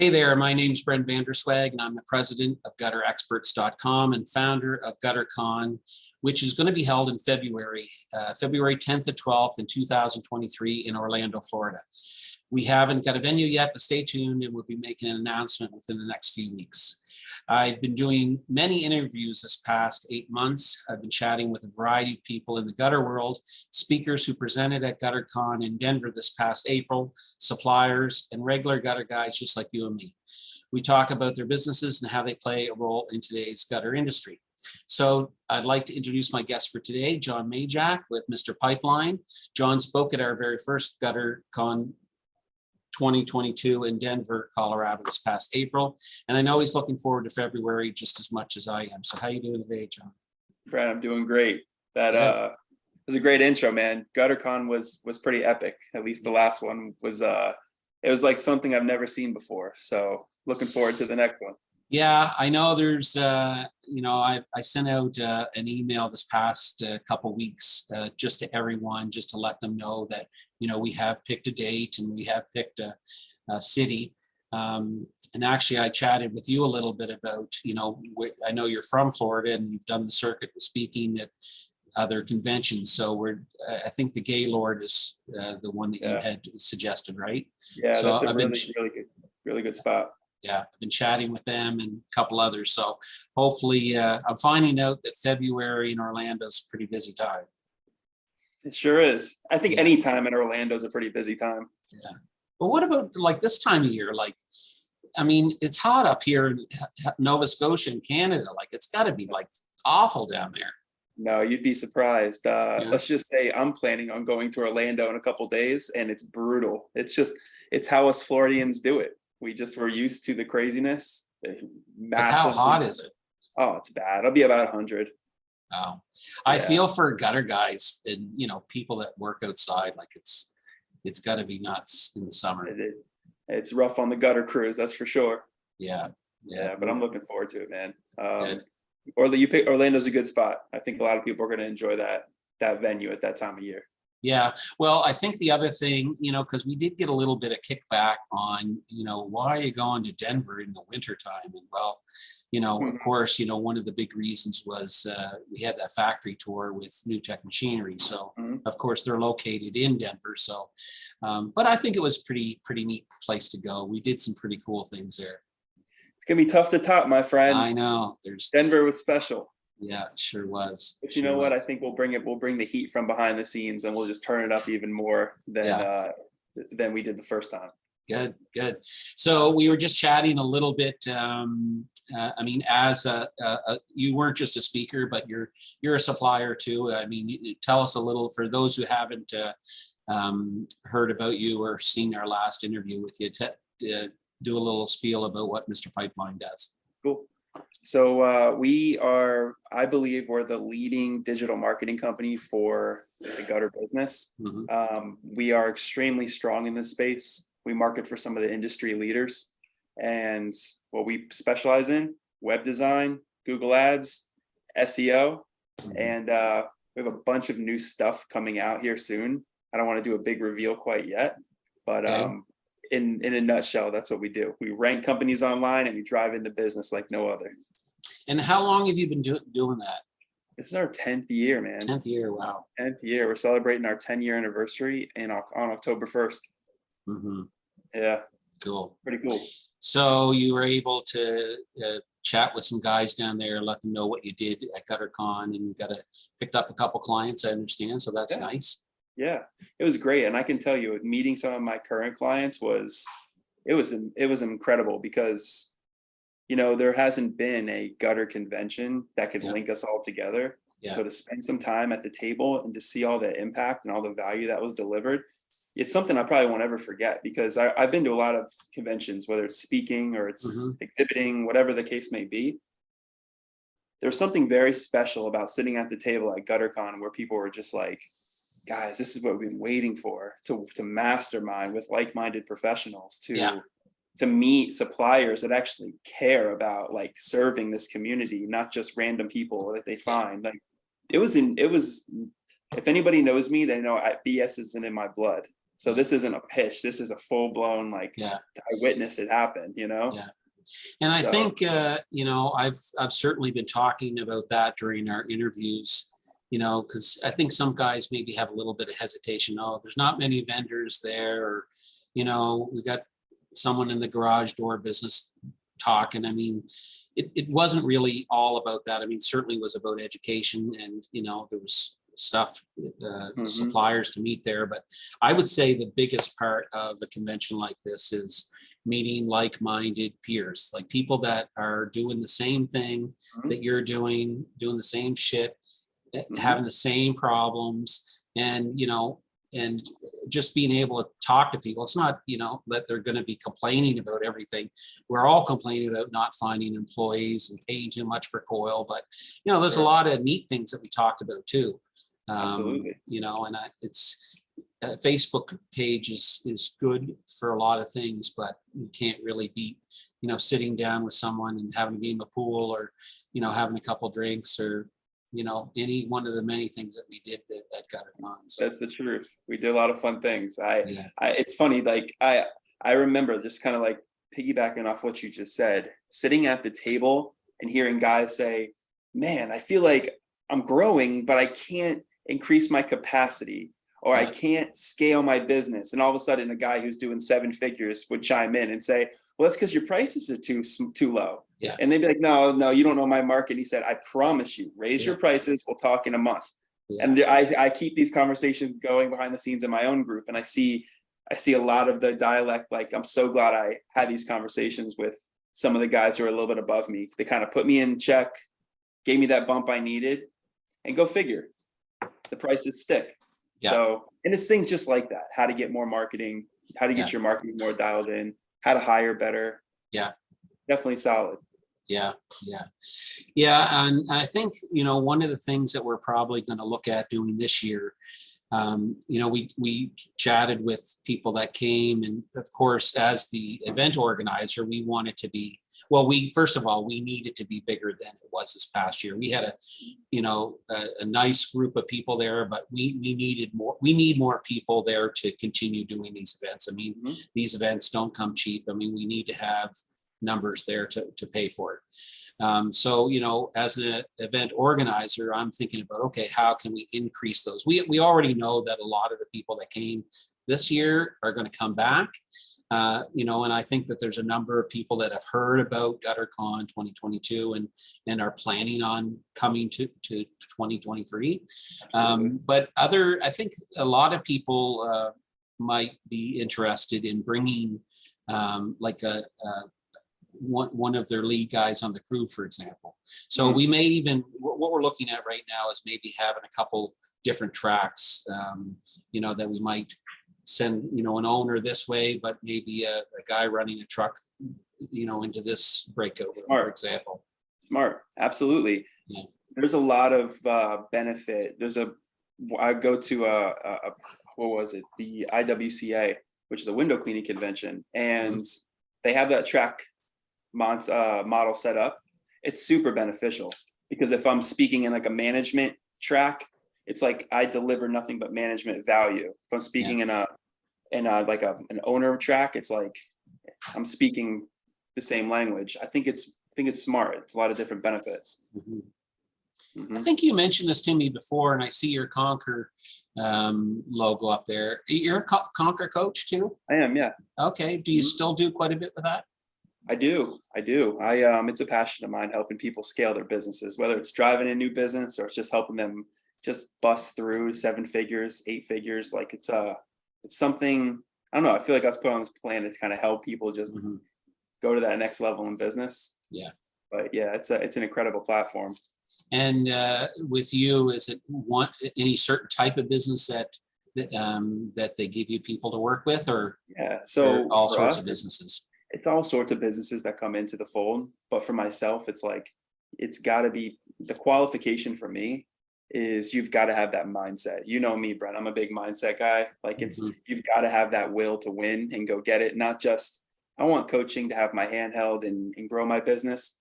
Hey there, my name's Brent Vanderswag, and I'm the president of Gutter-Experts.com and founder of Gutter-Con, which is going to be held in February 10th to 12th in 2023 in Orlando, Florida. We haven't got a venue yet, but stay tuned and we'll be making an announcement within the next few weeks. I've been doing many interviews this past 8 months. I've been chatting with a variety of people in the gutter world, speakers who presented at Gutter-Con in Denver this past April, suppliers, and regular gutter guys just like you and me. We talk about their businesses and how they play a role in today's gutter industry. So I'd like to introduce my guest for today, John Majak with Mr. Pipeline. John spoke at our very first Gutter-Con 2022 in Denver, Colorado this past April. And I know he's looking forward to February just as much as I am. So how you doing today, John? Brad, I'm doing great. That was a great intro, man. Gutter-Con was pretty epic. At least the last one was it was like something I've never seen before. So looking forward to the next one. Yeah, I know there's, I sent out an email this past couple weeks just to everyone, just to let them know that, we have picked a date and we have picked a city. And actually, I chatted with you a little bit about, I know you're from Florida and you've done the circuit speaking at other conventions. So I think the Gaylord is the one that you had suggested, right? Yeah, so that's a really good spot. Yeah, I've been chatting with them and a couple others. So hopefully I'm finding out that February in Orlando is a pretty busy time. It sure is. I think any time in Orlando is a pretty busy time. Yeah. But what about like this time of year? Like, I mean, it's hot up here in Nova Scotia in Canada. Like, it's got to be like awful down there. No, you'd be surprised. Let's just say I'm planning on going to Orlando in a couple days, and it's brutal. It's how us Floridians do it. We're used to the craziness. How hot is it? Oh, it's bad. It'll be about 100. Oh, I feel for gutter guys and, people that work outside. Like it's got to be nuts in the summer. It's rough on the gutter crews, that's for sure. Yeah. But I'm looking forward to it, man. Orlando's a good spot. I think a lot of people are going to enjoy that venue at that time of year. Yeah. Well, I think the other thing, because we did get a little bit of kickback on, why are you going to Denver in the wintertime? And well, of course, one of the big reasons was we had that factory tour with New Tech Machinery. So, of course, they're located in Denver. So, but I think it was pretty neat place to go. We did some pretty cool things there. It's going to be tough to top, my friend. I know. Denver was special. Yeah, it sure was. But you know what? I think we'll bring the heat from behind the scenes, and we'll just turn it up even more than we did the first time. Good. So we were just chatting a little bit. As you weren't just a speaker, but you're a supplier too. I mean, tell us a little for those who haven't heard about you or seen our last interview with you. Do a little spiel about what Mr. Pipeline does. Cool. So I believe we're the leading digital marketing company for the gutter business. We are extremely strong in this space. We market for some of the industry leaders, and what we specialize in: web design, Google Ads, SEO, and we have a bunch of new stuff coming out here soon. I don't want to do a big reveal quite yet, but in a nutshell, that's what we do. We rank companies online and we drive into business like no other. And how long have you been doing that? This is our 10th year, man. 10th year, wow. 10th year. We're celebrating our 10-year anniversary on October 1st. Yeah. Cool. Pretty cool. So you were able to chat with some guys down there, let them know what you did at Gutter-Con, and you picked up a couple clients, I understand. So that's nice. Yeah, it was great. And I can tell you, meeting some of my current clients was incredible because, there hasn't been a gutter convention that could link us all together. Yeah. So to spend some time at the table and to see all the impact and all the value that was delivered, it's something I probably won't ever forget, because I've been to a lot of conventions, whether it's speaking or it's exhibiting, whatever the case may be. There's something very special about sitting at the table at Gutter-Con where people were just like, guys, this is what we've been waiting for, to mastermind with like-minded professionals, to meet suppliers that actually care about like serving this community, not just random people that they find. Like it was, if anybody knows me, they know BS isn't in my blood. So this isn't a pitch. This is a full blown, like, Yeah. I witnessed it happen, you know? Yeah. And I So, think, you know, I've certainly been talking about that during our interviews, you know, because I think some guys maybe have a little bit of hesitation. Oh, there's not many vendors there, or, you know, we got someone in the garage door business talking. I mean, it wasn't really all about that. I mean, certainly was about education, and, you know, there was stuff, suppliers to meet there. But I would say the biggest part of a convention like this is meeting like-minded peers, like people that are doing the same thing that you're doing the same shit, having the same problems, and, you know, and just being able to talk to people. It's not, you know, that they're going to be complaining about everything. We're all complaining about not finding employees and paying too much for coil, but, you know, there's a lot of neat things that we talked about too. Absolutely. You know, and it's Facebook page is good for a lot of things, but you can't really beat, you know, sitting down with someone and having a game of pool, or, you know, having a couple drinks, or, you know, any one of the many things that we did at Gutter-Con. So That's the truth. We did a lot of fun things. yeah, It's funny, like, I remember just kind of like piggybacking off what you just said, sitting at the table and hearing guys say, man, I feel like I'm growing, but I can't increase my capacity, or I can't scale my business. And all of a sudden, a guy who's doing 7 figures would chime in and say, well, that's because your prices are too low. Yeah. And they'd be like, no, you don't know my market. He said, I promise you, raise your prices. We'll talk in a month. Yeah. And I keep these conversations going behind the scenes in my own group. And I see a lot of the dialect. Like, I'm so glad I had these conversations with some of the guys who are a little bit above me. They kind of put me in check, gave me that bump I needed, and go figure, the prices stick. Yeah. So, and it's things just like that, how to get more marketing, how to get your marketing more dialed in, how to hire better. Yeah. Definitely solid. Yeah. Yeah. And I think, you know, one of the things that we're probably going to look at doing this year, you know, we chatted with people that came, and of course, as the event organizer, we wanted to be, well, first of all, we needed to be bigger than it was this past year. We had a nice group of people there, but we needed more. We need more people there to continue doing these events. I mean, these events don't come cheap. I mean, we need to have numbers there to pay for it. So, you know, as an event organizer, I'm thinking about, okay, how can we increase those? We already know that a lot of the people that came this year are going to come back, you know, and I think that there's a number of people that have heard about Gutter-Con 2022 and are planning on coming to 2023. But I think a lot of people might be interested in bringing like one of their lead guys on the crew, for example. So we may even, what we're looking at right now is maybe having a couple different tracks, you know, that we might send, you know, an owner this way, but maybe a guy running a truck, you know, into this breakout, for example. Smart. Absolutely. Yeah. There's a lot of benefit. I go to what was it? The IWCA, which is a window cleaning convention, and they have that track model set up. It's super beneficial, because if I'm speaking in like a management track, it's like I deliver nothing but management value. If I'm speaking in like an owner track, it's like I'm speaking the same language. I think it's smart. It's a lot of different benefits. I think you mentioned this to me before, and I see your Conquer logo up there. You're a Conquer coach too? I am, yeah. Okay. Do you still do quite a bit with that? I do. It's a passion of mine, helping people scale their businesses, whether it's driving a new business or it's just helping them just bust through 7 figures, 8 figures. Like it's something, I don't know. I feel like I was put on this planet to kind of help people just go to that next level in business. Yeah. But yeah, it's an incredible platform. And with you, is it any certain type of business that they give you people to work with, or so all sorts of businesses? It's all sorts of businesses that come into the fold. But for myself, it's like, it's got to be, the qualification for me is you've got to have that mindset. You know me, Brent, I'm a big mindset guy. Like you've got to have that will to win and go get it. Not just, I want coaching to have my hand held and grow my business.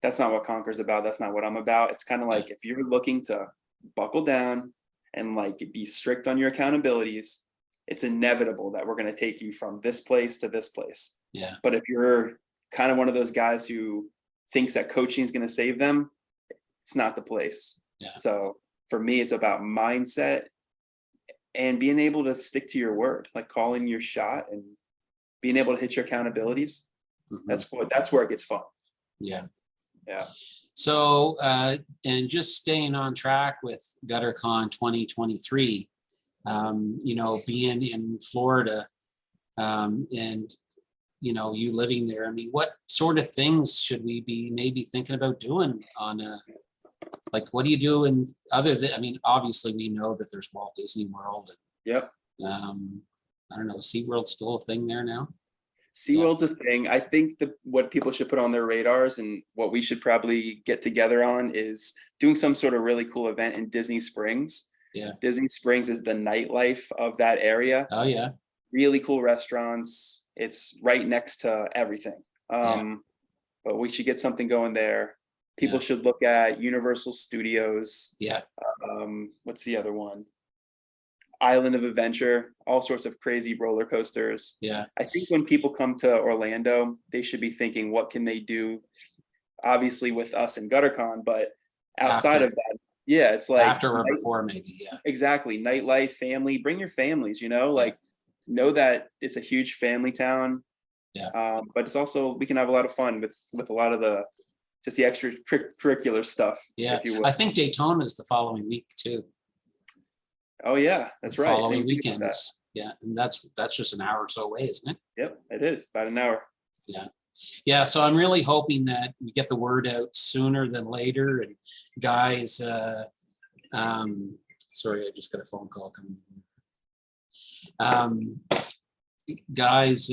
That's not what Conquer's about. That's not what I'm about. It's kind of like, if you're looking to buckle down and like be strict on your accountabilities, it's inevitable that we're going to take you from this place to this place. Yeah. But if you're kind of one of those guys who thinks that coaching is going to save them, it's not the place. Yeah. So for me, it's about mindset and being able to stick to your word, like calling your shot and being able to hit your accountabilities. That's where it gets fun. Yeah. Yeah. So, and just staying on track with GutterCon 2023, being in Florida, and, you living there, I mean, what sort of things should we be maybe thinking about doing on like, what do you do other than, I mean, obviously we know that there's Walt Disney World. Yep. I don't know, SeaWorld's still a thing there now? SeaWorld's a thing. I think what people should put on their radars and what we should probably get together on is doing some sort of really cool event in Disney Springs. Yeah. Disney Springs is the nightlife of that area. Oh, yeah. Really cool restaurants. It's right next to everything. But we should get something going there. People should look at Universal Studios. Yeah. What's the other one? Island of Adventure, all sorts of crazy roller coasters. Yeah. I think when people come to Orlando, they should be thinking, what can they do? Obviously with us in GutterCon, but outside of that, it's like after or before, maybe. Yeah. Exactly. Nightlife, family, bring your families, like know that it's a huge family town. Yeah. But it's also, we can have a lot of fun with a lot of the extracurricular stuff. Yeah. If you will. I think Daytona is the following week too. Oh yeah, that's right. Following weekend is, and that's just an hour or so away, isn't it? Yep, it is about an hour. Yeah. So I'm really hoping that we get the word out sooner than later. And guys, sorry, I just got a phone call coming in. Guys,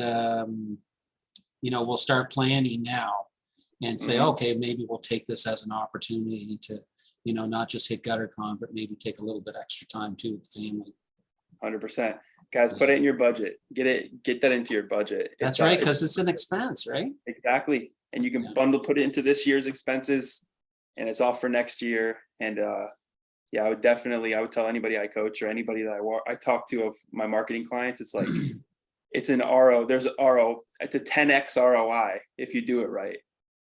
we'll start planning now and say, okay, maybe we'll take this as an opportunity to, not just hit GutterCon, but maybe take a little bit extra time too with the family. 100%. Guys, put it in your budget. Get that into your budget. That's right, because it's an expense, right? Exactly. And you can put it into this year's expenses, and it's all for next year. And I would tell anybody I coach or anybody that I talk to of my marketing clients, it's like, it's an RO. It's a 10x ROI if you do it right.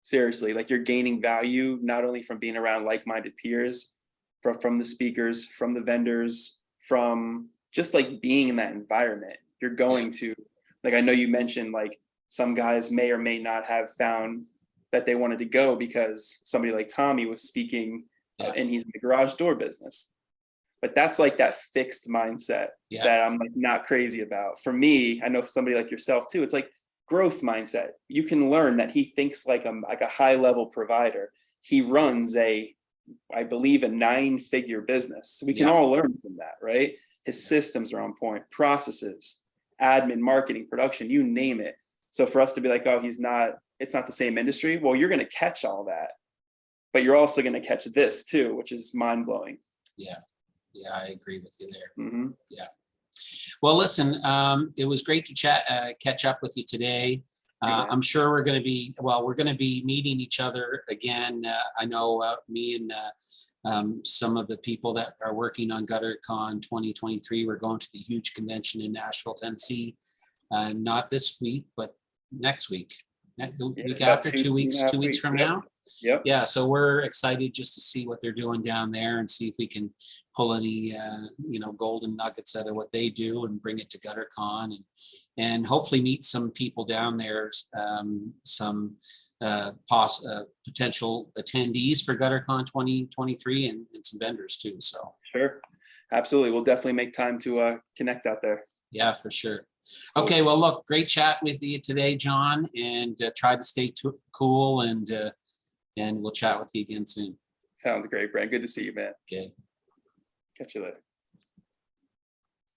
Seriously, like you're gaining value, not only from being around like-minded peers, from the speakers, from the vendors, from just like being in that environment. You're going to, like, I know you mentioned like some guys may or may not have found that they wanted to go because somebody like Tommy was speaking and he's in the garage door business. But that's like that fixed mindset that I'm like not crazy about. For me, I know somebody like yourself too, it's like growth mindset. You can learn that he thinks like a high level provider. He runs I believe a 9-figure business. We can all learn from that, right? His systems are on point, processes, admin, marketing, production, you name it. So for us to be like, oh, it's not the same industry. Well, you're going to catch all that, but you're also going to catch this too, which is mind blowing. Yeah, I agree with you there. Mm-hmm. Yeah. Well, listen, it was great to catch up with you today. I'm sure we're going to be meeting each other again. I know me and some of the people that are working on GutterCon 2023, we're going to the huge convention in Nashville, Tennessee. Not this week, but next week. The week after, 2 weeks from now. Yep. Yeah, so we're excited just to see what they're doing down there and see if we can pull any golden nuggets out of what they do and bring it to GutterCon and hopefully meet some people down there, some potential attendees for GutterCon 2023 and some vendors too. So sure, absolutely, we'll definitely make time to connect out there. Yeah, for sure. Okay, well, look, great chat with you today, John, and try to stay cool and we'll chat with you again soon. Sounds great, Brent. Good to see you, man. Okay. Catch you later.